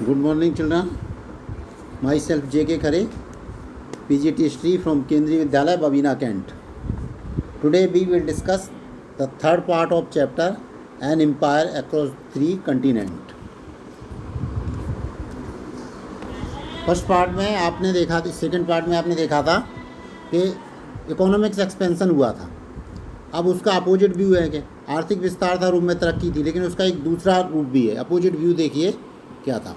Good morning, children. Myself J.K. Khare, PGT History from Kendriya Vidyalaya, Babina, Kent. Today we will discuss the third part of chapter An Empire Across Three Continents. First part में आपने देखा, second part में आपने देखा था कि economics expansion हुआ था. अब उसका अपोजिट व्यू है कि आर्थिक विस्तार था, रोम में तरक्की थी, लेकिन उसका एक दूसरा रूप भी है. अपोजिट व्यू देखिए क्या था.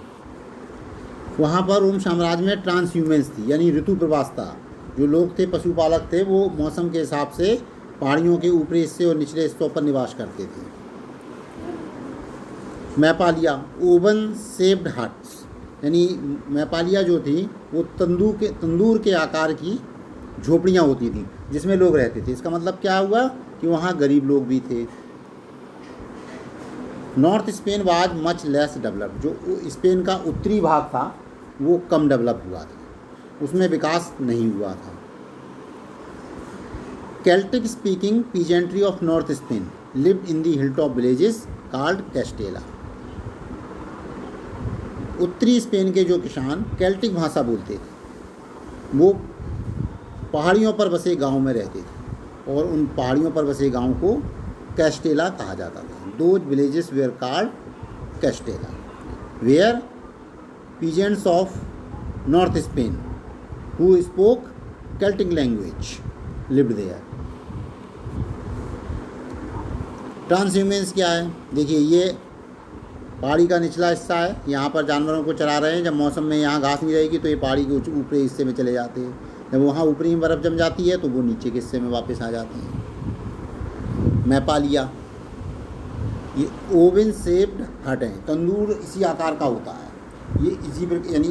वहाँ पर रोम साम्राज्य में ट्रांसह्यूमेंस थी, यानी ऋतु प्रवास था. जो लोग थे, पशुपालक थे, वो मौसम के हिसाब से पहाड़ियों के ऊपरी हिस्से और निचले हिस्सों पर निवास करते थे. मैपालिया ओवन शेप्ड हट्स, यानी मैपालिया जो थी वो तंदूर के आकार की झोपड़ियाँ होती थी जिसमें लोग रहते थे. इसका मतलब क्या हुआ कि वहाँ गरीब लोग भी थे. North Spain was much less developed, जो स्पेन का उत्तरी भाग था वो कम डेवलप हुआ था, उसमें विकास नहीं हुआ था. Celtic speaking peasantry of north Spain lived in the hill top villages called castella. उत्तरी स्पेन के जो किसान केल्टिक भाषा बोलते थे, वो पहाड़ियों पर बसे गांव में रहते थे और उन पहाड़ियों पर बसे गांव को कैस्टेला कहा जाता था. Those villages were called castella were peasants of north Spain who spoke Celtic language lived there. Transhumance क्या है देखिए, ये पहाड़ी का निचला हिस्सा है, यहाँ पर जानवरों को चरा रहे हैं. जब मौसम में यहाँ घास नहीं रहेगी तो ये पहाड़ी के ऊपरी हिस्से में चले जाते हैं. जब वहाँ ऊपरी में बर्फ़ जम जाती है तो वो नीचे के हिस्से में वापस आ जाते हैं. मैपालिया ये ओवन शेप्ड हट है, तंदूर इसी आकार का होता है. ये इसी यानी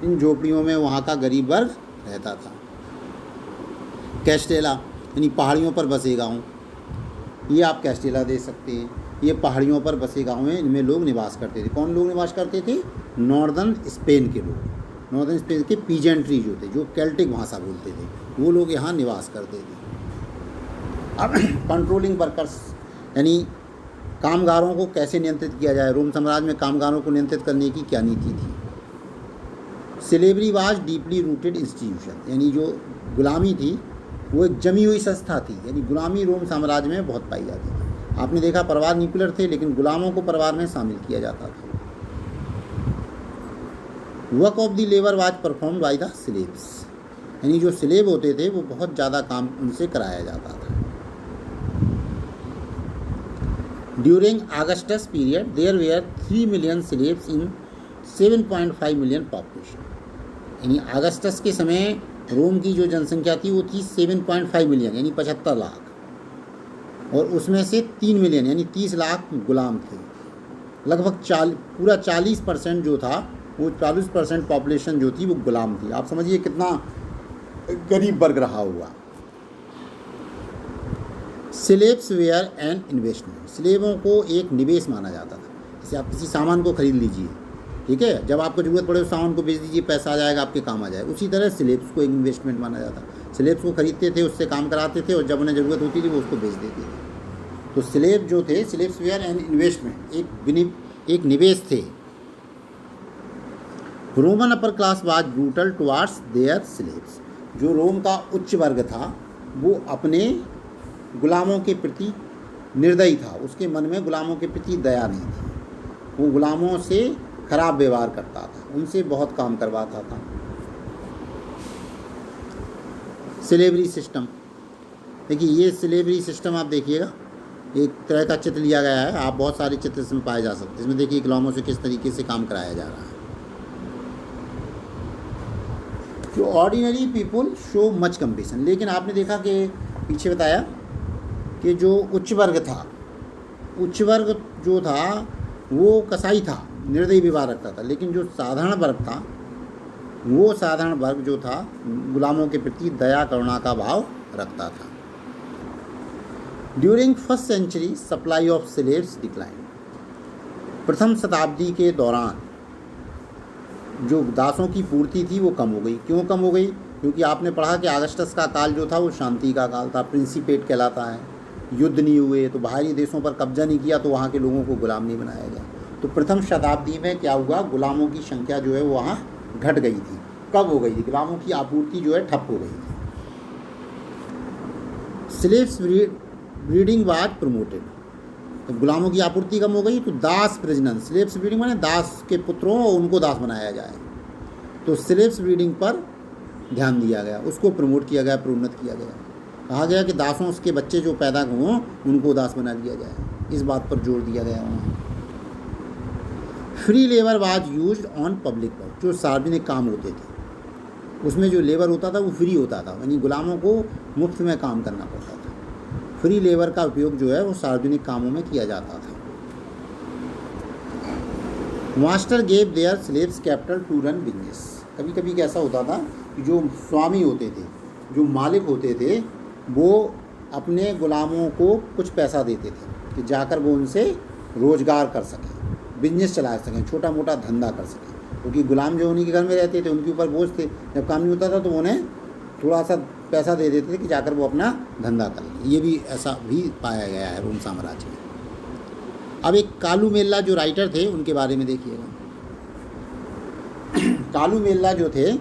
इन झोपड़ियों में वहाँ का गरीब वर्ग रहता था. कैस्टेला यानी पहाड़ियों पर बसे गाँव, ये आप कैस्टेला दे सकते हैं. ये पहाड़ियों पर बसे गाँव हैं, इनमें लोग निवास करते थे. कौन लोग निवास करते थे? नॉर्दर्न स्पेन के लोग, नॉर्दर्न स्पेन के पीजेंट्री जो थे, जो केल्टिक भाषा बोलते थे, वो लोग यहाँ निवास करते थे. अब कंट्रोलिंग वर्कर्स यानी कामगारों को कैसे नियंत्रित किया जाए. रोम साम्राज्य में कामगारों को नियंत्रित करने की क्या नीति थी. Slavery was deeply rooted institution, यानी जो गुलामी थी वो एक जमी हुई संस्था थी. यानी गुलामी रोम साम्राज्य में बहुत पाई जाती थी. आपने देखा परिवार न्यूक्लियर थे, लेकिन गुलामों को परिवार में शामिल किया जाता था. Work of the labour was performed by the slaves, यानी जो स्लेव होते थे वो बहुत ज़्यादा काम उनसे कराया जाता था. During Augustus period there were 3 million slaves in 7.5 million population. यानी ऑगस्टस के समय रोम की जो जनसंख्या थी वो थी 7.5 मिलियन, यानी 75 लाख, और उसमें से 3 मिलियन यानी 30 लाख गुलाम थे. लगभग पूरा 40% जो था, वो 40% पॉपुलेशन जो थी वो गुलाम थी. आप समझिए कितना गरीब वर्ग रहा हुआ. स्लेव्स वेयर एन इन्वेस्टमेंट, स्लेवों को एक निवेश माना जाता था. जैसे आप किसी सामान को खरीद लीजिए, ठीक है, जब आपको ज़रूरत पड़े उस सामान को बेच दीजिए, पैसा आ जाएगा, आपके काम आ जाएगा. उसी तरह स्लेव्स को एक इन्वेस्टमेंट माना जाता. स्लेव्स को खरीदते थे, उससे काम कराते थे, और जब उन्हें ज़रूरत होती थी वो उसको बेच देते थे. तो स्लेव जो थे, स्लेव्स वेयर एन इन्वेस्टमेंट, एक निवेश थे. Roman upper class was brutal towards their slaves, जो रोम का उच्च वर्ग था वो अपने गुलामों के प्रति निर्दयी था. उसके मन में गुलामों के प्रति दया नहीं थी. वो गुलामों से खराब व्यवहार करता था, उनसे बहुत काम करवाता था. स्लेवरी सिस्टम देखिए, ये स्लेवरी सिस्टम आप देखिएगा, एक तरह का चित्र लिया गया है. आप बहुत सारे चित्र इसमें पाए जा सकते हैं. इसमें देखिए गुलामों से किस तरीके से काम कराया जा रहा है. जो ordinary people show much compassion, लेकिन आपने देखा कि पीछे बताया कि जो उच्च वर्ग था, उच्च वर्ग जो था वो कसाई था, निर्दयी व्यवहार रखता था. लेकिन जो साधारण वर्ग था, वो साधारण वर्ग जो था गुलामों के प्रति दया करुणा का भाव रखता था. During first century supply of slaves decline, प्रथम शताब्दी के दौरान जो दासों की पूर्ति थी वो कम हो गई. क्यों कम हो गई? क्योंकि आपने पढ़ा कि ऑगस्टस का काल जो था वो शांति का काल था, प्रिंसिपेट कहलाता है. युद्ध नहीं हुए तो बाहरी देशों पर कब्जा नहीं किया तो वहाँ के लोगों को गुलाम नहीं बनाया गया. तो प्रथम शताब्दी में क्या हुआ, गुलामों की संख्या जो है वहाँ घट गई थी। कब हो गई थी? गुलामों की आपूर्ति जो है ठप हो गई थी। Slaves breeding was promoted. तो गुलामों की आपूर्ति कम हो गई तो दास प्रजनन, स्लेव्स ब्रीडिंग माने दास के पुत्रों और उनको दास बनाया जाए, तो स्लेव्स ब्रीडिंग पर ध्यान दिया गया, उसको प्रमोट किया गया, प्रोन्नत किया गया। कहा गया कि दासों के बच्चे जो पैदा हों उनको दास बना दिया जाए, इस बात पर जोर दिया गया वहाँ। Free labour was used on public work. जो सार्वजनिक काम होते थे उसमें जो लेबर होता था वो फ्री होता था, यानी गुलामों को मुफ्त में काम करना पड़ता था। फ्री लेबर का उपयोग जो है वो सार्वजनिक कामों में किया जाता था। Master gave their slaves capital to run business. कभी कभी कैसा होता था कि जो स्वामी होते थे, जो मालिक होते थे, वो अपने गुलामों को कुछ पैसा देते थे कि जाकर वो उनसे रोज़गार कर सकें, बिजनेस चला सकें, छोटा मोटा धंधा कर सकें, क्योंकि गुलाम जो उन्हीं के घर में रहते थे उनके ऊपर बोझ थे। जब काम नहीं होता था तो उन्हें थोड़ा सा पैसा दे देते थे कि जाकर वो अपना धंधा कर लें। ये भी ऐसा भी पाया गया है रोम साम्राज्य में। अब एक कालू मेल्ला जो राइटर थे उनके बारे में देखिएगा। कालू मेल्ला जो थे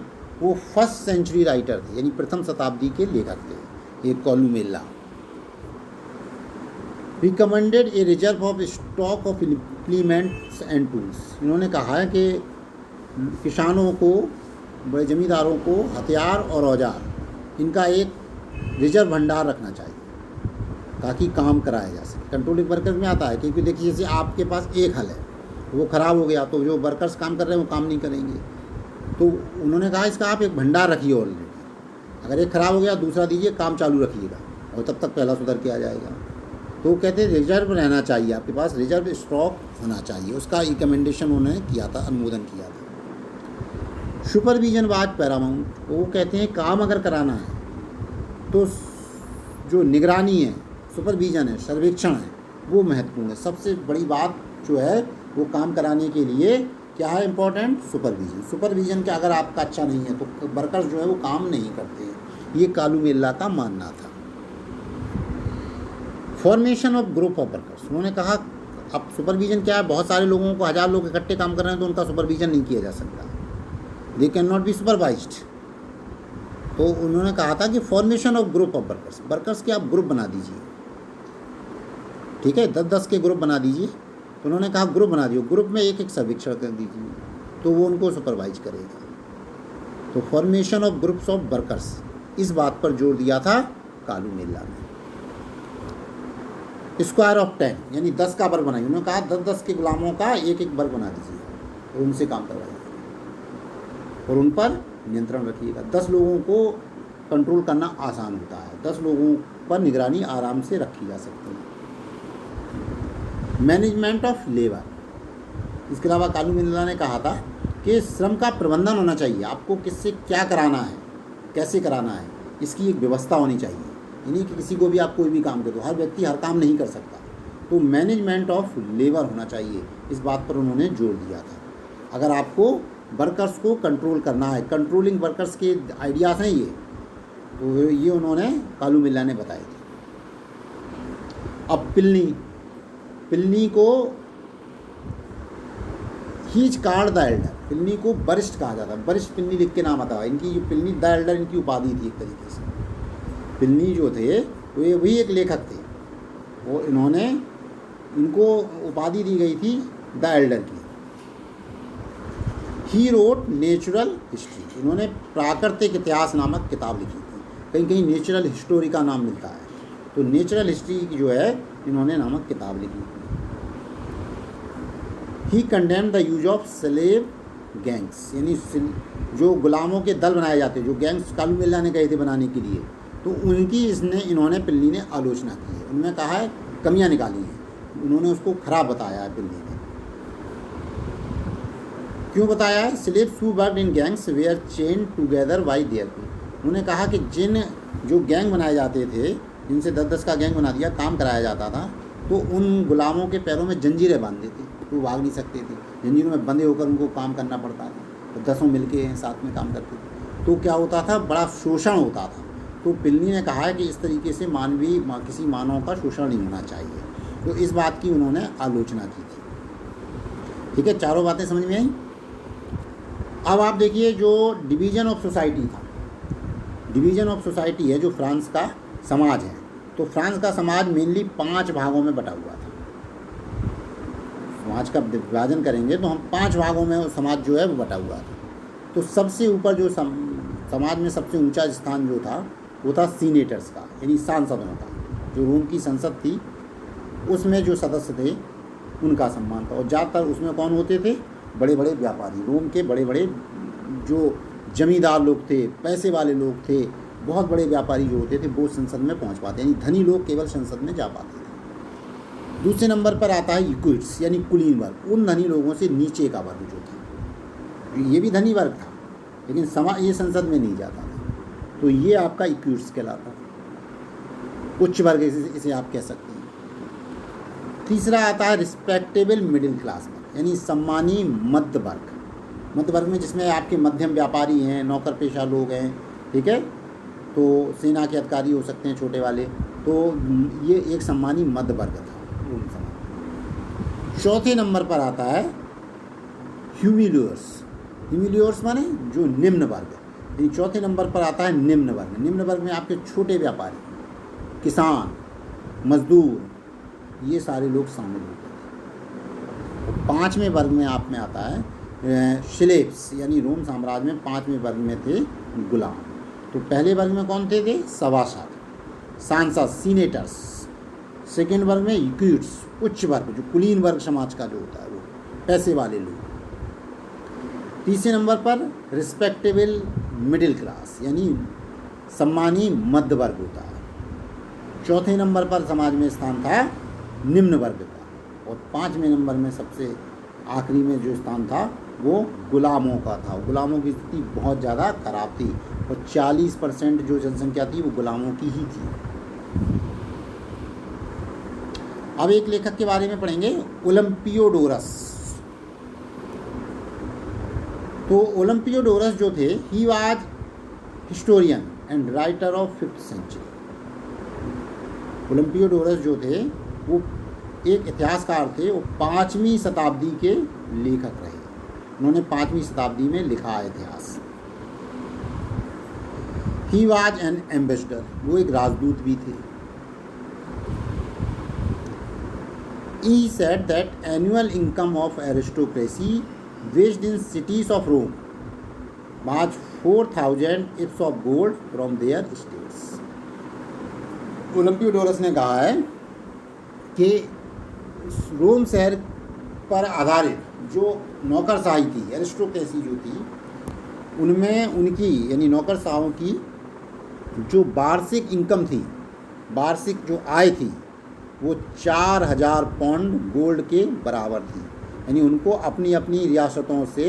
वो 1st सेंचुरी राइटर थे, यानी प्रथम शताब्दी के लेखक थे। एक कालू मेल्ला recommended a reserve of stock of implements and tools. इन्होंने कहा है कि किसानों को, बड़े जमींदारों को हथियार और औजार इनका एक रिजर्व भंडार रखना चाहिए ताकि काम कराया जा सके। कंट्रोलिंग वर्कर्स में आता है, क्योंकि देखिए जैसे आपके पास एक हल है, वो ख़राब हो गया तो जो वर्कर्स काम कर रहे हैं वो काम नहीं करेंगे, तो उन्होंने कहा इसका आप एक भंडार रखिए ऑलरेडी, अगर एक ख़राब हो गया दूसरा दीजिए, काम चालू रखिएगा और तब तक पहला सुधर के आ जाएगा। तो कहते हैं रिजर्व रहना चाहिए आपके पास, रिजर्व स्टॉक होना चाहिए, उसका रिकमेंडेशन उन्होंने किया था, अनुमोदन किया था। Supervision was Paramount. वो कहते हैं काम अगर कराना है तो जो निगरानी है, सुपरविजन है, सर्वेक्षण है, वो महत्वपूर्ण है। सबसे बड़ी बात जो है वो काम कराने के लिए क्या है इम्पोर्टेंट? सुपरविजन। सुपरविजन का अगर आपका अच्छा नहीं है तो वर्कर्स जो है वो काम नहीं करते हैं। ये कालू मेल्ला का मानना था। Formation of group of workers. उन्होंने कहा अब सुपरविजन क्या है, बहुत सारे लोगों को, 1000 लोग इकट्ठे काम कर रहे हैं तो उनका सुपरविजन नहीं किया जा सकता, they can not be supervised. तो उन्होंने कहा था कि formation of group of workers, workers के आप ग्रुप बना दीजिए, ठीक है, 10-10 के ग्रुप बना दीजिए। तो उन्होंने कहा ग्रुप बना दिए, ग्रुप में एक सर्वेक्षण कर दीजिए तो वो उनको सुपरवाइज करेगा। तो formation of groups of workers, इस बात पर जोर दिया था कालू मेल्ला ने। स्क्वायर ऑफ 10 यानी 10 का वर्ग बनाइए। उन्होंने कहा 10-10 के गुलामों का एक एक वर्ग बना दीजिए और उनसे काम करवाइए और उन पर नियंत्रण रखिएगा। 10 लोगों को कंट्रोल करना आसान होता है, 10 लोगों पर निगरानी आराम से रखी जा सकती है। Management of labour. इसके अलावा कालू मेल्ला ने कहा था कि श्रम का प्रबंधन होना चाहिए, आपको किससे क्या कराना है, कैसे कराना है, इसकी एक व्यवस्था होनी चाहिए। यानी कि किसी को भी आप कोई भी काम कर दो, हर व्यक्ति हर काम नहीं कर सकता, तो मैनेजमेंट ऑफ लेबर होना चाहिए, इस बात पर उन्होंने जोर दिया था। अगर आपको वर्कर्स को कंट्रोल करना है, कंट्रोलिंग वर्कर्स के आइडियाज़ हैं ये, तो ये उन्होंने कालू मेल्ला ने बताए थे। अब पिलनी को his card the Elder, Pilani को वरिष्ठ कहा जाता है, वरिष्ठ पिलनी लिख के नाम आता है। इनकी जो पिलनी द एल्डर इनकी उपाधि थी एक तरीके से। पिलनी जो थे वो ये भी एक लेखक थे और इनको उपाधि दी गई थी द एल्डर की। ही रोट नेचुरल हिस्ट्री, इन्होंने प्राकृतिक इतिहास नामक किताब लिखी थी, कहीं कहीं नेचुरल हिस्टोरी का नाम मिलता है, तो नेचुरल हिस्ट्री की जो है इन्होंने नामक किताब लिखी थी। He condemned the use of slave gangs, यानी जो गुलामों के दल बनाए जाते, जो गैंग्स कालू मेल्ला ने कहे थे बनाने के लिए, तो उनकी पिलनी ने आलोचना की है। उन्होंने कहा है कमियां निकाली हैं, उन्होंने उसको खराब बताया है पिलनी ने। क्यों बताया है? Slaves who worked in gangs were chain together by their queen. उन्होंने कहा कि जो गैंग बनाए जाते थे, जिनसे 10-10 का गैंग बना दिया, काम कराया जाता था, तो उन गुलामों के पैरों में जंजीरें बांध देते, तो भाग नहीं सकते थे, जंजीरों में बंधे होकर उनको काम करना पड़ता था, तो 10 मिलके साथ में काम करते थे, तो क्या होता था, बड़ा शोषण होता था। तो पिलनी ने कहा है कि इस तरीके से किसी मानव का शोषण नहीं होना चाहिए, तो इस बात की उन्होंने आलोचना की थी। ठीक है, चारों बातें समझ में आई। अब आप देखिए जो डिवीज़न ऑफ सोसाइटी था, डिवीज़न ऑफ सोसाइटी है जो फ्रांस का समाज है, तो फ्रांस का समाज मेनली 5 भागों में बटा हुआ था। समाज का विभाजन करेंगे तो हम 5 भागों में समाज जो है वो बटा हुआ था। तो सबसे ऊपर जो समाज में सबसे ऊंचा स्थान जो था वो था सीनेटर्स का, यानी सांसदों का। जो रोम की संसद थी उसमें जो सदस्य थे उनका सम्मान था, और ज़्यादातर उसमें कौन होते थे? बड़े बड़े व्यापारी, रोम के बड़े बड़े जो जमींदार लोग थे, पैसे वाले लोग थे, बहुत बड़े व्यापारी जो होते थे वो संसद में पहुंच पाते, यानी धनी लोग केवल संसद में जा पाते थे। दूसरे नंबर पर आता है इक्विट्स, यानी कुलीन वर्ग, उन धनी लोगों से नीचे का वर्ग जो था। ये भी धनी वर्ग था लेकिन ये संसद में नहीं जाता था, तो ये आपका इक्विट्स कहलाता था, उच्च वर्ग इसे आप कह सकते हैं। तीसरा आता है रिस्पेक्टेबल मिडिल क्लास वर्ग, यानी सम्मानी मध्य वर्ग। मध्य वर्ग में जिसमें आपके मध्यम व्यापारी हैं, नौकर पेशा लोग हैं, ठीक है, तो सेना के अधिकारी हो सकते हैं छोटे वाले, तो ये एक सम्मानी मध्य वर्ग था रोम समाज। चौथे नंबर पर आता है ह्यूमिलियर्स। ह्यूमिलियर्स माने जो निम्न वर्ग, यानी चौथे नंबर पर आता है निम्न वर्ग। निम्न वर्ग में आपके छोटे व्यापारी, किसान, मजदूर, ये सारे लोग शामिल होते हैं। 5वें वर्ग में आप में आता है स्लेव्स, यानी रोम साम्राज्य में 5वें वर्ग में थे गुलाम। तो पहले वर्ग में कौन थे? सभासद, सांसद, सीनेटर्स। सेकेंड वर्ग में इक्विट्स, उच्च वर्ग, जो कुलीन वर्ग समाज का जो होता है वो पैसे वाले लोग। तीसरे नंबर पर रिस्पेक्टेबल मिडिल क्लास, यानी सम्मानी मध्य वर्ग होता है। चौथे नंबर पर समाज में स्थान था निम्न वर्ग का, और 5वें नंबर में सबसे आखिरी में जो स्थान था वो गुलामों का था। गुलामों की स्थिति बहुत ज़्यादा खराब थी, और 40% जो जनसंख्या थी वो गुलामों की ही थी। अब एक लेखक के बारे में पढ़ेंगे, ओलंपियोडोरस। तो ओलंपियोडोरस जो थे, he was historian and writer of 5th century. Olympiodorus जो थे वो एक इतिहासकार थे, वो 5वीं शताब्दी के लेखक रहे। उन्होंने 5वीं शताब्दी में लिखा है इतिहास। ही वाज एन एम्बेसडर, वो एक राजदूत भी थे। He said that annual income of aristocracy based in cities of Rome was 4,000 ips of gold from their estates. ओलंपियोडोरस ने कहा है कि रोम शहर पर आधारित जो नौकरशाही थी, एरिस्टोक्रेसी जो थी, उनमें उनकी यानी नौकरशाहों की जो वार्षिक इनकम थी, वार्षिक जो आय थी, वो 4,000 पाउंड गोल्ड के बराबर थी। यानी उनको अपनी अपनी रियासतों से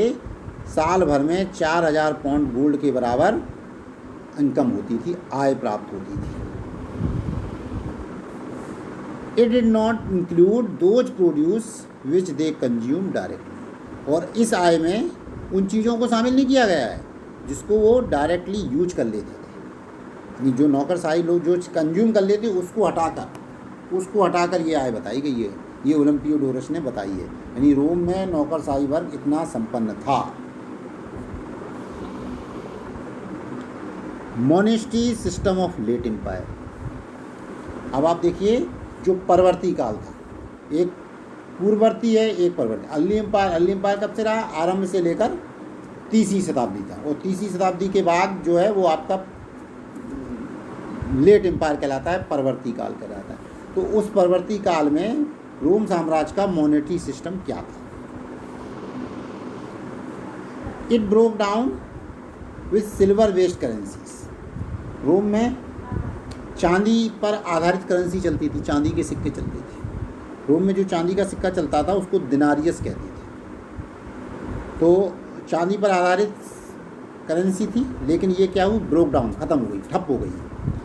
साल भर में 4,000 पाउंड गोल्ड के बराबर इनकम होती थी, आय प्राप्त होती थी। It did not include those produce which they consume directly, और इस आय में उन चीज़ों को शामिल नहीं किया गया है जिसको वो डायरेक्टली यूज कर लेते थे। यानी जो नौकरशाही लोग जो कंज्यूम कर लेते उसको हटाकर ये आय बताई गई है, ये ओलंपियोडोरस ने बताई है। यानी रोम में नौकरशाही वर्ग इतना संपन्न था। Monastery system of late empire. अब आप देखिए जो परवर्ती काल था, एक पूर्ववर्ती है, एक परवर्ती। अर्ली एम्पायर कब से रहा? आरंभ से लेकर 30वीं शताब्दी था, और 30वीं शताब्दी के बाद जो है वो आपका लेट एम्पायर कहलाता है, परवर्ती काल कहलाता है। तो उस परवर्ती काल में रोम साम्राज्य का मॉनेटरी सिस्टम क्या था? It broke down with silver based currencies. Rome में चांदी पर आधारित करेंसी चलती थी, चांदी के सिक्के चलते थे। रोम में जो चांदी का सिक्का चलता था उसको दिनारियस कहते थे। तो चांदी पर आधारित करेंसी थी, लेकिन ये क्या हुई? ब्रोक डाउन, ख़त्म हो गई, ठप हो गई।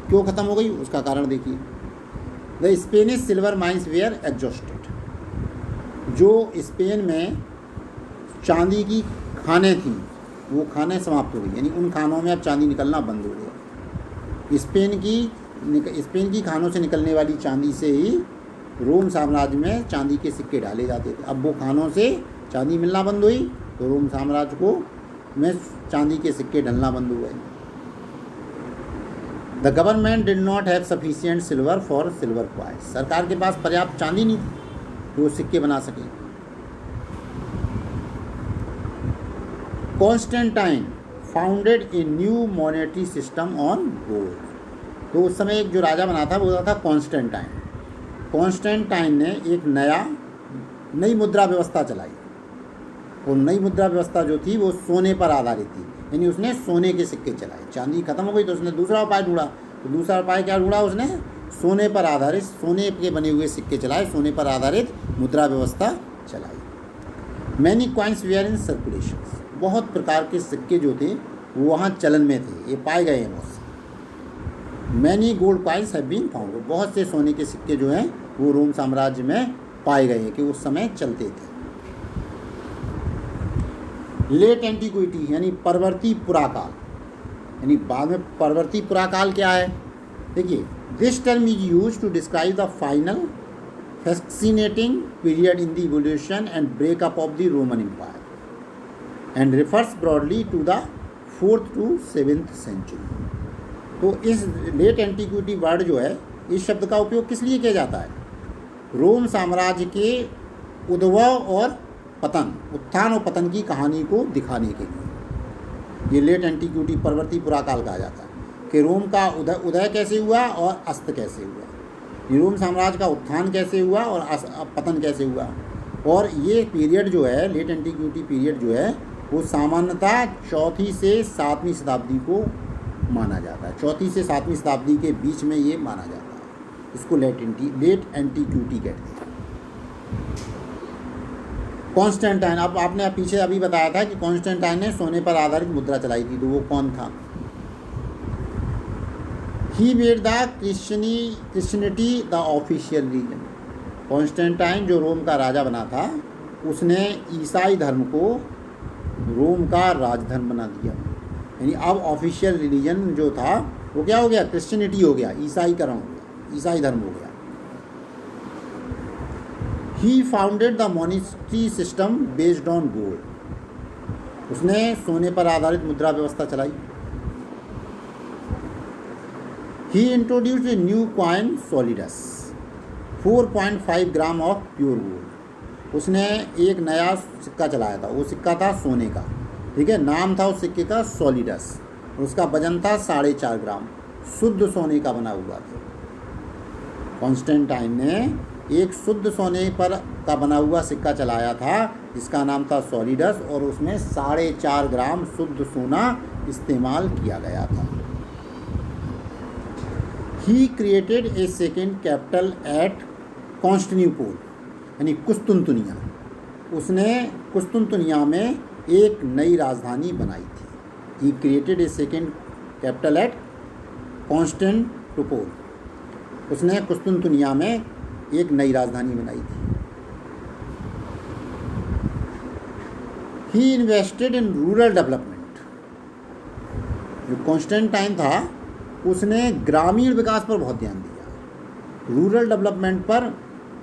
क्यों ख़त्म हो गई? उसका कारण देखिए। The Spanish silver mines were exhausted. जो स्पेन में चांदी की खानें थीं वो खानें समाप्त हो गई, यानी उन खानों में अब चांदी निकलना बंद हो गया। स्पेन की खानों से निकलने वाली चांदी से ही रोम साम्राज्य में चांदी के सिक्के डाले जाते थे। अब वो खानों से चांदी मिलना बंद हुई तो रोम साम्राज्य को में चांदी के सिक्के ढलना बंद हुए। The government did not have sufficient silver for silver coins. सरकार के पास पर्याप्त चांदी नहीं थी तो वो सिक्के बना सके। Constantine founded a new monetary system on gold. तो उस समय एक जो राजा बना था वो था कॉन्स्टेंटाइन। कॉन्स्टेंटाइन ने एक नई मुद्रा व्यवस्था चलाई और नई मुद्रा व्यवस्था जो थी वो सोने पर आधारित थी, यानी उसने सोने के सिक्के चलाए। चांदी खत्म हो गई तो उसने दूसरा उपाय ढूंढा। तो दूसरा उपाय क्या ढूंढा उसने? सोने पर आधारित, सोने के बने हुए सिक्के चलाए, सोने पर आधारित मुद्रा व्यवस्था चलाई। Many coins were in circulation. बहुत प्रकार के सिक्के जो थे वो वहाँ चलन में थे, ये पाए गए हैं बहुत से। Many gold coins have been found. बहुत से सोने के सिक्के जो हैं वो रोम साम्राज्य में पाए गए हैं कि उस समय चलते थे। लेट एंटीक्विटी यानी परवर्ती पुराकाल, यानी बाद में परवर्ती पुराकाल क्या है? देखिए, this term is use to describe the final fascinating period in the evolution and breakup of the Roman empire and refers broadly to the 4th to 7th century. तो इस लेट एंटीक्विटी वर्ड जो है, इस शब्द का उपयोग किस लिए किया जाता है? रोम साम्राज्य के उद्भव और पतन, उत्थान और पतन की कहानी को दिखाने के लिए ये लेट एंटीक्विटी परवर्ती पुराकाल कहा जाता है कि रोम का उदय कैसे हुआ और अस्त कैसे हुआ, ये रोम साम्राज्य का उत्थान कैसे हुआ और पतन कैसे हुआ। और ये पीरियड जो है, लेट एंटीक्विटी पीरियड जो है, वो सामान्यतः 4वीं से 7वीं शताब्दी को माना जाता है। 4वीं से 7वीं शताब्दी के बीच में ये माना जाता है। इसको लेट एंटीक्विटी कहते हैं। कॉन्स्टेंटाइन, अब आपने पीछे अभी बताया था कि कॉन्स्टेंटाइन ने सोने पर आधारित मुद्रा चलाई थी, तो वो कौन था? He made the Christianity the official religion. Constantine जो रोम का राजा बना था, उसने ईसाई धर्म को रोम का राजधर्म बना दिया। यानी अब ऑफिशियल रिलीजन जो था वो क्या हो गया? क्रिश्चियनिटी हो गया, ईसाईकरण हो गया, ईसाई धर्म हो गया। He founded the monetary system based on gold. उसने सोने पर आधारित मुद्रा व्यवस्था चलाई। He introduced a new coin solidus 4.5 gram of pure gold. उसने एक नया सिक्का चलाया था, वो सिक्का था सोने का, ठीक है। नाम था उस सिक्के का सॉलिडस। उसका वजन था 4.5 ग्राम, शुद्ध सोने का बना हुआ था। कॉन्स्टेंटाइन ने एक शुद्ध सोने पर का बना हुआ सिक्का चलाया था जिसका नाम था सॉलिडस, और उसमें 4.5 ग्राम शुद्ध सोना इस्तेमाल किया गया था। He created a second capital eight Constantinople, यानी कुस्तुनतुनिया। उसने कुस्तुनतुनिया में एक नई राजधानी बनाई थी। He created a second capital eight Constantinople. उसने कुस्तुनतुनिया में एक नई राजधानी बनाई थी। ही इन्वेस्टेड इन रूरल डेवलपमेंट। जो कॉन्स्टेंटाइन था उसने ग्रामीण विकास पर बहुत ध्यान दिया, रूरल डेवलपमेंट पर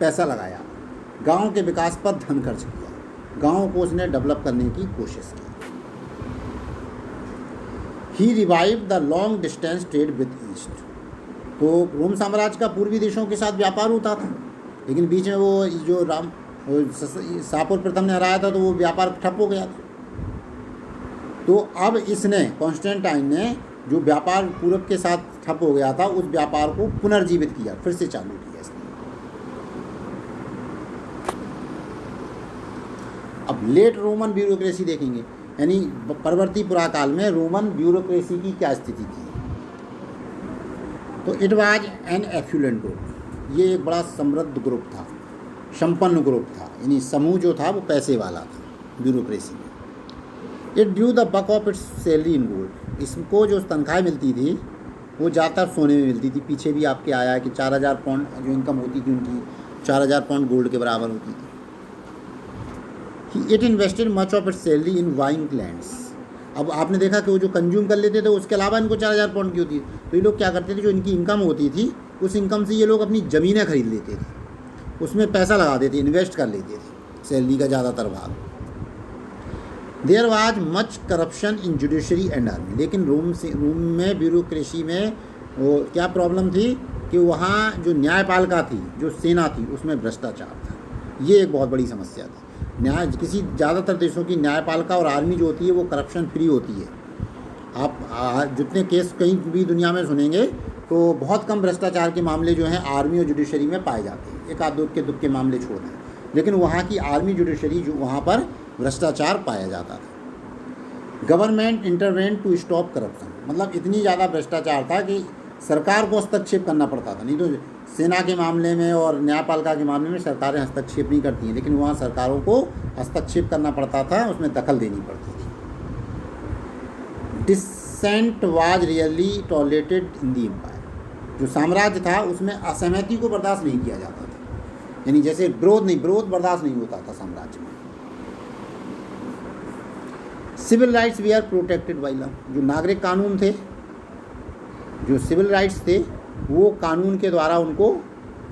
पैसा लगाया, गांव के विकास पर धन खर्च किया, गांव को उसने डेवलप करने की कोशिश की। He revived the long distance trade with east. तो रोम साम्राज्य का पूर्वी देशों के साथ व्यापार होता था, लेकिन बीच में वो जो शाहपुर प्रथम ने हराया था तो वो व्यापार ठप हो गया था। तो अब इसने, कॉन्स्टेंटाइन ने, जो व्यापार पूरब के साथ ठप हो गया था उस व्यापार को पुनर्जीवित किया, फिर से चालू किया इसने। अब लेट रोमन ब्यूरोक्रेसी देखेंगे, यानी परवर्ती पुराकाल में रोमन ब्यूरोक्रेसी की क्या स्थिति थी। तो it was an affluent group. ये एक बड़ा समृद्ध ग्रुप था, संपन्न ग्रुप था, यानी समूह जो था वो पैसे वाला था ब्यूरोक्रेसी में। It due the bulk of its salary in gold. इसको जो तनख्वाह मिलती थी वो ज़्यादातर सोने में मिलती थी। पीछे भी आपके आया है कि 4000 पाउंड जो इनकम होती थी उनकी 4000 पाउंड गोल्ड के बराबर होती थी। It invested much of its salary in buying lands. अब आपने देखा कि वो जो कंज्यूम कर लेते थे उसके अलावा इनको 4000 पाउंड की होती थी, तो ये लोग क्या करते थे, जो इनकी इनकम होती थी उस इनकम से ये लोग अपनी ज़मीनें खरीद लेते थे। उसमें पैसा लगा देते, इन्वेस्ट कर लेते थे सैलरी का ज़्यादातर भाग। There was much corruption in judiciary and army, लेकिन रोम में ब्यूरोक्रेसी में वो क्या प्रॉब्लम थी कि वहाँ जो न्यायपालिका थी, जो सेना थी, उसमें भ्रष्टाचार था। ये एक बहुत बड़ी समस्या थी। ज़्यादातर देशों की न्यायपालिका और आर्मी जो होती है वो करप्शन फ्री होती है। आप जितने केस कहीं भी दुनिया में सुनेंगे तो बहुत कम भ्रष्टाचार के मामले जो हैं आर्मी और जुडिशरी में पाए जाते हैं, एक आध दुख के मामले छोड़ दें, लेकिन वहाँ की आर्मी जुडिशरी जो वहाँ पर भ्रष्टाचार पाया जाता था। गवर्नमेंट इंटरवेंट टू स्टॉप करप्शन, मतलब इतनी ज़्यादा भ्रष्टाचार था कि सरकार को हस्तक्षेप करना पड़ता था। नहीं तो सेना के मामले में और न्यायपालिका के मामले में सरकारें हस्तक्षेप नहीं करती हैं, लेकिन वहाँ सरकारों को हस्तक्षेप करना पड़ता था, उसमें दखल देनी पड़ती थी। Dissent was really tolerated in the empire, जो साम्राज्य था उसमें असहमति को बर्दाश्त नहीं किया जाता था, यानी जैसे विरोध बर्दाश्त नहीं होता था साम्राज्य में। Civil rights we are protected by law, जो नागरिक कानून थे, जो सिविल राइट्स थे, वो कानून के द्वारा उनको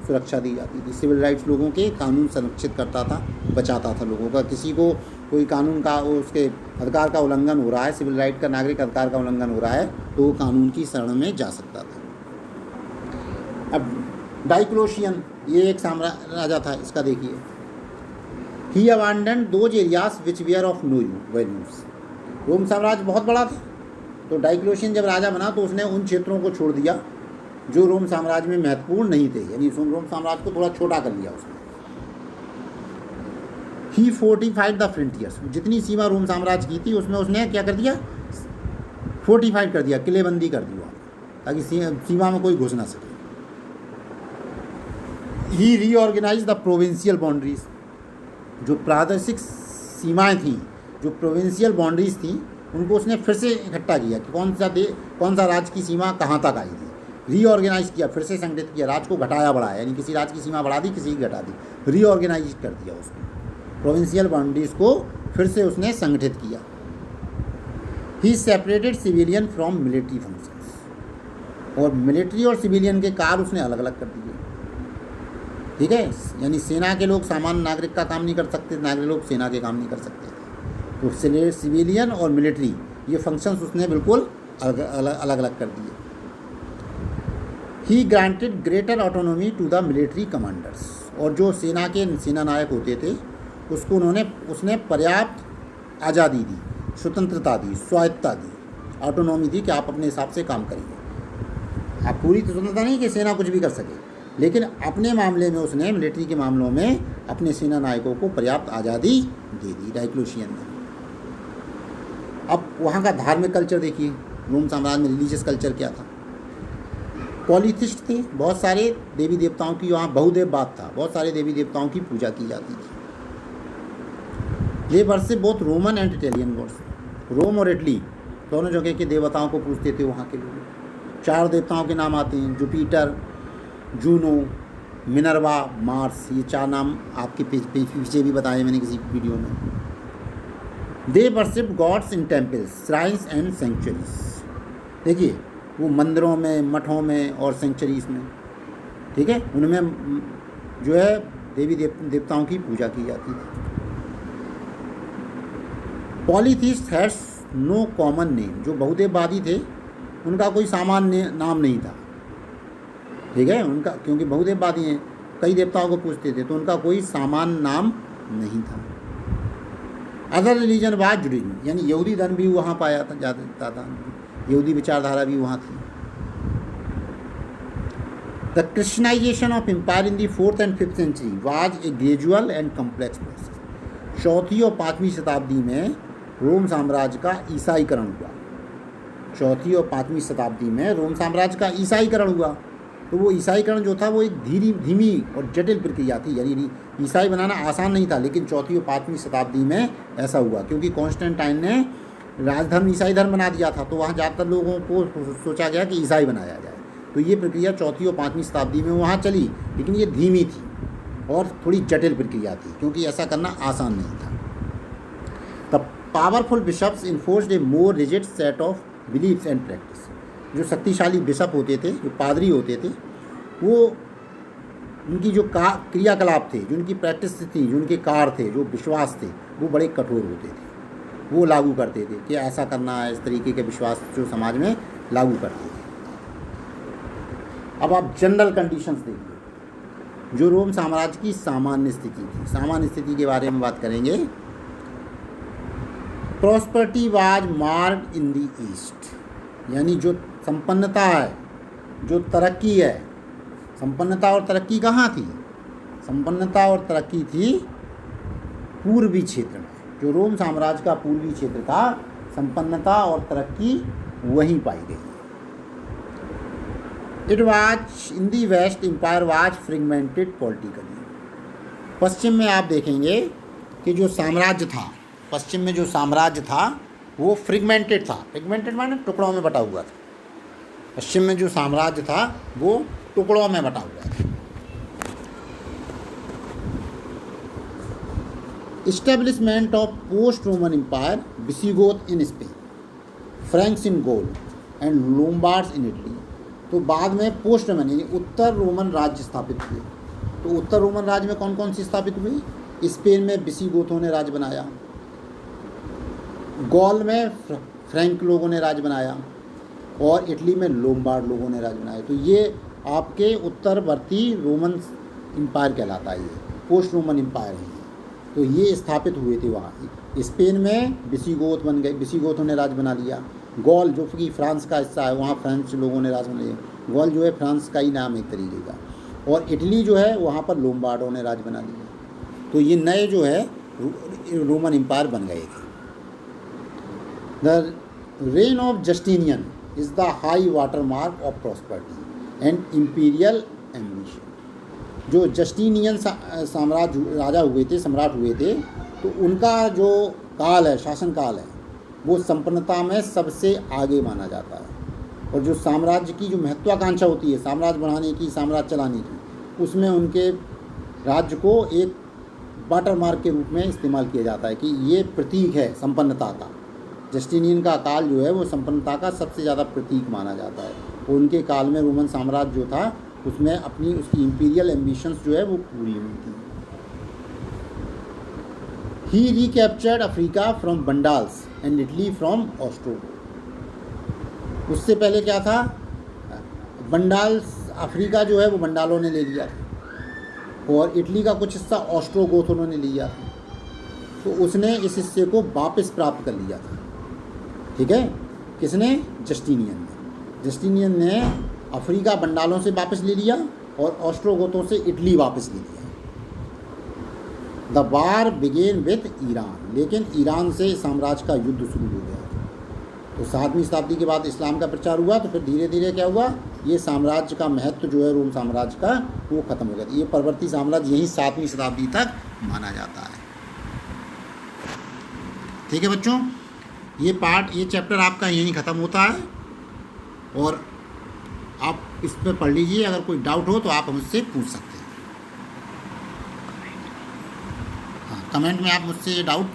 सुरक्षा दी जाती थी। सिविल राइट्स लोगों के कानून संरक्षित करता था, बचाता था लोगों का। किसी को कोई कानून का उसके अधिकार का उल्लंघन हो रहा है, सिविल राइट का, नागरिक अधिकार का उल्लंघन हो रहा है, तो वो कानून की शरण में जा सकता था। अब डाइक्लोशियन, ये एक राजा था, इसका देखिए। He abandoned those areas which were of no values, Rome साम्राज्य बहुत बड़ा था, तो डाइक्लोशियन जब राजा बना तो उसने उन क्षेत्रों को छोड़ दिया जो रोम साम्राज्य में महत्वपूर्ण नहीं थे, यानी रोम साम्राज्य को थोड़ा छोटा कर लिया उसने। ही फोर्टिफाइड द फ्रंटियर्स, जितनी सीमा रोम साम्राज्य की थी उसमें उसने क्या कर दिया, फोर्टिफाइड कर दिया, किलेबंदी कर दी वहाँ, ताकि सीमा में कोई घुस ना सके। ही रीऑर्गेनाइज द प्रोविंशियल बाउंड्रीज, जो प्रादेशिक सीमाएं थी, जो प्रोविंशियल बाउंड्रीज थी, उनको उसने फिर से इकट्ठा किया कि कौन सा राज्य की सीमा कहाँ तक आई थी। रीऑर्गेनाइज किया, फिर से संगठित किया, राज्य को घटाया बढ़ाया, यानी किसी राज्य की सीमा बढ़ा दी, किसी की घटा दी, रीऑर्गेनाइज कर दिया उसको, प्रोविंशियल बाउंड्रीज को फिर से उसने संगठित किया। ही separated civilian from military functions, और मिलिट्री और सिविलियन के कार्य उसने अलग अलग कर दिए। ठीक है, यानी सेना के लोग सामान्य नागरिक का काम नहीं कर सकते, नागरिक लोग सेना के काम नहीं कर सकते थे, तो सिविलियन और मिलिट्री ये फंक्शंस उसने बिल्कुल अलग अलग कर दिए। He granted greater autonomy to the military commanders, और जो सेना के सेना नायक होते थे उसको उसने पर्याप्त आज़ादी दी, स्वतंत्रता दी, स्वायत्तता दी, ऑटोनॉमी दी कि आप अपने हिसाब से काम करिए। आप पूरी स्वतंत्रता नहीं कि सेना कुछ भी कर सके, लेकिन अपने मामले में उसने मिलिट्री के मामलों में अपने सेना नायकों को पर्याप्त आज़ादी दे दी डाइक्लोशियन ने। अब वहाँ का धार्मिक कल्चर देखिए, रोम साम्राज्य में रिलीजियस कल्चर क्या था। पॉलीथिस्ट थे, बहुत सारे देवी देवताओं की, वहाँ बहुदेववाद था, बहुत सारे देवी देवताओं की पूजा की जाती थी। ये वर्ष से बहुत रोमन एंड इटालियन गॉड्स, रोम और इटली दोनों जगह के देवताओं को पूजते थे वहाँ के लोग। 4 देवताओं के नाम आते हैं, जुपिटर, जूनो, मिनर्वा, मार्स, ये 4 नाम आपके पीछे भी बताए मैंने किसी वीडियो में। They worship gods in temples, shrines and sanctuaries, देखिए वो मंदिरों में, मठों में और सेंचुरीज में, ठीक है, उनमें जो है देवी देवताओं की पूजा की जाती थी। Polytheist had no common name, जो बहुदेववादी थे उनका कोई सामान्य नाम नहीं था, ठीक है, उनका, क्योंकि बहुदेववादी हैं, कई देवताओं को पूजते थे, तो उनका कोई सामान्य नाम नहीं था। अदर रिलीजन वाज जुडाइज्म, यानी यहूदी धर्म भी वहाँ पाया जाता था, यहूदी विचारधारा भी वहाँ थी। The Christianization of empire in the 4th and 5th century was a gradual and complex process. 4वीं और 5वीं शताब्दी में रोम साम्राज्य का ईसाईकरण हुआ। 4वीं और 5वीं शताब्दी में रोम साम्राज्य का ईसाईकरण हुआ, तो वो ईसाईकरण जो था वो एक धीमी और जटिल प्रक्रिया थी, यानी ईसाई बनाना आसान नहीं था, लेकिन 4वीं और 5वीं शताब्दी में ऐसा हुआ क्योंकि कॉन्स्टेंटाइन ने राजधर्म ईसाई धर्म बना दिया था, तो वहाँ ज़्यादातर लोगों को सोचा गया कि ईसाई बनाया जाए। तो ये प्रक्रिया 4वीं और 5वीं शताब्दी में वहाँ चली, लेकिन ये धीमी थी और थोड़ी जटिल प्रक्रिया थी, क्योंकि ऐसा करना आसान नहीं था। The powerful bishops enforced a more rigid set of beliefs and practice, जो शक्तिशाली बिशप होते थे, जो पादरी होते थे, वो उनकी जो क्रियाकलाप थे, जो उनकी प्रैक्टिस थी, जो उनके कार्य थे, जो विश्वास थे, वो बड़े कठोर होते थे। वो लागू करते थे कि ऐसा करना है, इस तरीके के विश्वास जो समाज में लागू करते थे। अब आप जनरल कंडीशंस देखिए जो रोम साम्राज्य की सामान्य स्थिति थी। सामान्य स्थिति के बारे में बात करेंगे। Prosperity was marked in the east, यानी जो संपन्नता है, जो तरक्की है, संपन्नता और तरक्की कहाँ थी? संपन्नता और तरक्की थी पूर्वी क्षेत्र में। जो रोम साम्राज्य का पूर्वी क्षेत्र था, संपन्नता और तरक्की वहीं पाई गई। It was in the west empire was fragmented politically. पश्चिम में आप देखेंगे कि जो साम्राज्य था, पश्चिम में जो साम्राज्य था वो फ्रेगमेंटेड था। फ्रेगमेंटेड माने टुकड़ों में बटा हुआ था। पश्चिम में जो साम्राज्य था वो टुकड़ों में बटा हुआ था। Establishment of post-Roman Empire, Visigoth in Spain, Franks in Gaul and Lombards in Italy। तो बाद में पोस्ट रोमन यानी उत्तर रोमन राज्य स्थापित हुए। तो उत्तर रोमन राज्य में कौन कौन सी स्थापित हुई? स्पेन में विसिगोथों ने राज्य बनाया, गॉल में फ्रैंक लोगों ने राज्य बनाया और इटली में लोम्बार्ड लोगों ने राज्य बनाया। तो ये आपके उत्तरवर्ती रोमन एम्पायर कहलाता है, ये पोस्ट रोमन एम्पायर है। तो ये स्थापित हुए थे वहाँ। स्पेन में विसिगोथ बन गए, विसिगोथों ने राज्य बना लिया। गॉल जो कि फ्रांस का हिस्सा है, वहाँ फ्रेंच लोगों ने राज्य बना लिया। गॉल जो है फ्रांस का ही नाम एक तरीके का। और इटली जो है वहाँ पर लोम्बार्डों ने राज्य बना लिया। तो ये नए जो है रोमन एम्पायर बन गए थे। The rain of Justinian is the high water mark of prosperity and imperial ambition. जो जस्टिनियन साम्राज्य राजा हुए थे, सम्राट हुए थे, तो उनका जो काल है, शासन काल है, वो संपन्नता में सबसे आगे माना जाता है। और जो साम्राज्य की जो महत्वाकांक्षा होती है, साम्राज्य बढ़ाने की, साम्राज्य चलाने की, उसमें उनके राज्य को एक वाटर मार्क के रूप में इस्तेमाल किया जाता है कि ये प्रतीक है संपन्नता का। जस्टिनियन का काल जो है वो संपन्नता का सबसे ज़्यादा प्रतीक माना जाता है। और उनके काल में रोमन साम्राज्य जो था उसमें अपनी उसकी इंपीरियल एम्बिशंस जो है वो पूरी हुई थी। He recaptured Africa from Vandals and Italy from Ostrogoth. उससे पहले क्या था? बंडाल्स, अफ्रीका जो है वो बंडालों ने ले लिया था और इटली का कुछ हिस्सा ऑस्ट्रोगोथ उन्होंने लिया था। तो उसने इस हिस्से को वापस प्राप्त कर लिया था। ठीक है, किसने? जस्टिनियन ने। जस्टिनियन ने अफ्रीका बंडालों से वापस ले लिया और ऑस्ट्रोगोथों से इटली वापस ले लिया। The war began with Iran, लेकिन ईरान से साम्राज्य का युद्ध शुरू हो गया। तो 7वीं शताब्दी के बाद इस्लाम का प्रचार हुआ, तो फिर धीरे धीरे क्या हुआ, ये साम्राज्य का महत्व जो है रोम साम्राज्य का वो खत्म हो गया। ये परवर्ती साम्राज्य यही 7वीं शताब्दी तक माना जाता है। ठीक है बच्चों, ये पार्ट, ये चैप्टर आपका यहीं ख़त्म होता है और आप इस पर पढ़ लीजिए। अगर कोई डाउट हो तो आप मुझसे पूछ सकते हैं। हाँ, कमेंट में आप मुझसे ये डाउट